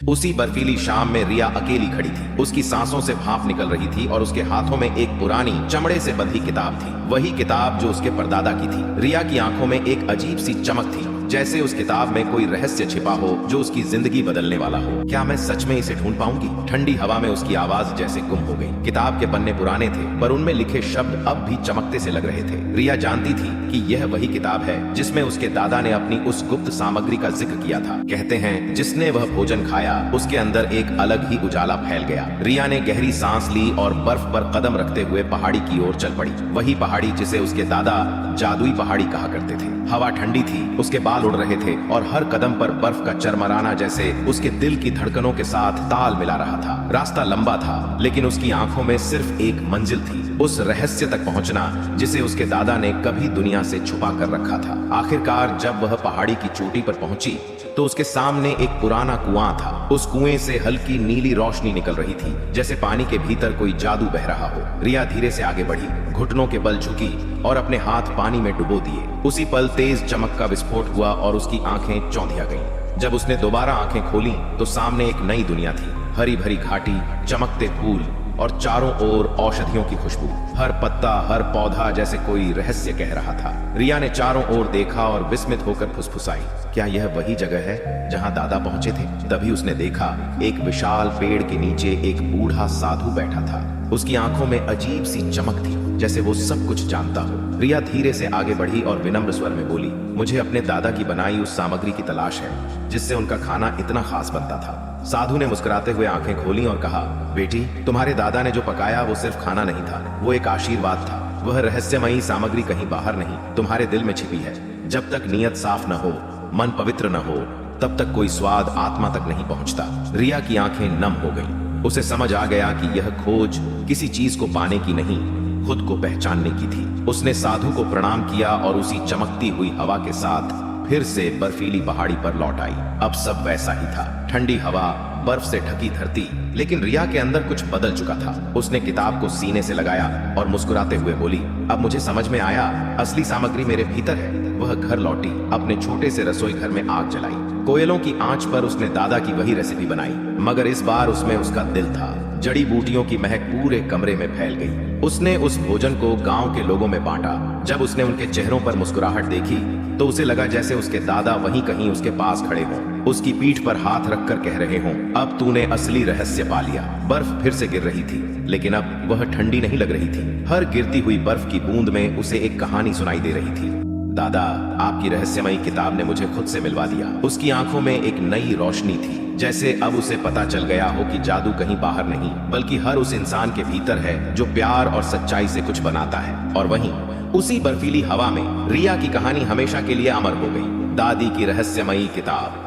उसी बर्फीली शाम में रिया अकेली खड़ी थी। उसकी सांसों से भाप निकल रही थी और उसके हाथों में एक पुरानी चमड़े से बंधी किताब थी, वही किताब जो उसके परदादा की थी। रिया की आंखों में एक अजीब सी चमक थी, जैसे उस किताब में कोई रहस्य छिपा हो जो उसकी जिंदगी बदलने वाला हो। क्या मैं सच में इसे ढूंढ पाऊंगी? ठंडी हवा में उसकी आवाज जैसे गुम हो गई। किताब के पन्ने पुराने थे, पर उनमें लिखे शब्द अब भी चमकते से लग रहे थे। रिया जानती थी कि यह वही किताब है जिसमें उसके दादा ने अपनी उस गुप्त सामग्री का जिक्र किया था। कहते हैं जिसने वह भोजन खाया उसके अंदर एक अलग ही उजाला फैल गया। रिया ने गहरी सांस ली और बर्फ पर कदम रखते हुए पहाड़ी की ओर चल पड़ी। वही पहाड़ी जिसे उसके दादा जादुई पहाड़ी कहा करते थे। हवा ठंडी थी, उसके बाल उड़ रहे थे और हर कदम पर बर्फ का चरमराना जैसे उसके दिल की धड़कनों के साथ ताल मिला रहा था। रास्ता लंबा था, लेकिन उसकी आंखों में सिर्फ एक मंजिल थी, उस रहस्य तक पहुंचना जिसे उसके दादा ने कभी दुनिया से छुपा कर रखा था। आखिरकार जब वह पहाड़ी की चोटी पर पहुंची तो उसके सामने एक पुराना कुआं था। उस कुएं से हल्की नीली रोशनी निकल रही थी, जैसे पानी के भीतर कोई जादू बह रहा हो। रिया धीरे से आगे बढ़ी, घुटनों के बल झुकी और अपने हाथ पानी में डुबो दिए। उसी पल तेज चमक का विस्फोट हुआ और उसकी आंखें चौंधिया गईं। जब उसने दोबारा आंखें खोली तो सामने एक नई दुनिया थी। हरी भरी घाटी, चमकते फूल और चारों ओर औषधियों की खुशबू। हर पत्ता, हर पौधा जैसे कोई रहस्य कह रहा था। रिया ने चारों ओर देखा और विस्मित होकर फुसफुसाई, क्या यह वही जगह है जहां दादा पहुंचे थे? तभी उसने देखा एक विशाल पेड़ के नीचे एक बूढ़ा साधु बैठा था। उसकी आंखों में अजीब सी चमक थी, जैसे वो सब कुछ जानता हो। रिया धीरे से आगे बढ़ी और विनम्र स्वर में बोली, मुझे अपने दादा की बनाई उस सामग्री की तलाश है जिससे उनका खाना इतना खास बनता था। साधु ने मुस्कुराते हुए आंखें खोली और कहा, बेटी, तुम्हारे दादा ने जो पकाया वो सिर्फ खाना नहीं था, वो एक आशीर्वाद था। वह रहस्यमयी सामग्री कहीं बाहर नहीं, तुम्हारे दिल में छिपी है। जब तक नीयत साफ न हो, मन पवित्र न हो, तब तक कोई स्वाद आत्मा तक नहीं पहुंचता। रिया की आंखें नम हो गईं। उसे समझ आ गया कि यह खोज किसी चीज को पाने की नहीं, खुद को पहचानने की थी। उसने साधु को प्रणाम किया और उसी चमकती हुई हवा के साथ फिर से बर्फीली पहाड़ी पर लौट आई। अब सब वैसा ही था, ठंडी हवा, बर्फ से ढकी धरती, लेकिन रिया के अंदर कुछ बदल चुका था। उसने किताब को सीने से लगाया और मुस्कुराते हुए बोली, अब मुझे समझ में आया, असली सामग्री मेरे भीतर है। वह घर लौटी, अपने छोटे से रसोई घर में आग जलाई। कोयलों की आंच पर उसने दादा की वही रेसिपी बनाई, मगर इस बार उसमें उसका दिल था। जड़ी बूटियों की महक पूरे कमरे में फैल गई। उसने उस भोजन को गांव के लोगों में बांटा। जब उसने उनके चेहरों पर मुस्कुराहट देखी तो उसे लगा जैसे उसके दादा वहीं कहीं उसके पास खड़े हों, उसकी पीठ पर हाथ रखकर कह रहे हों, अब तूने असली रहस्य पा लिया। बर्फ फिर से गिर रही थी, लेकिन अब वह ठंडी नहीं लग रही थी। हर गिरती हुई बर्फ की बूंद में उसे एक कहानी सुनाई दे रही थी। दादा, आपकी रहस्यमयी किताब ने मुझे खुद से मिलवा दिया। उसकी आंखों में एक नई रोशनी थी, जैसे अब उसे पता चल गया हो कि जादू कहीं बाहर नहीं, बल्कि हर उस इंसान के भीतर है जो प्यार और सच्चाई से कुछ बनाता है। और वहीं उसी बर्फीली हवा में रिया की कहानी हमेशा के लिए अमर हो गई। दादी की रहस्यमयी किताब।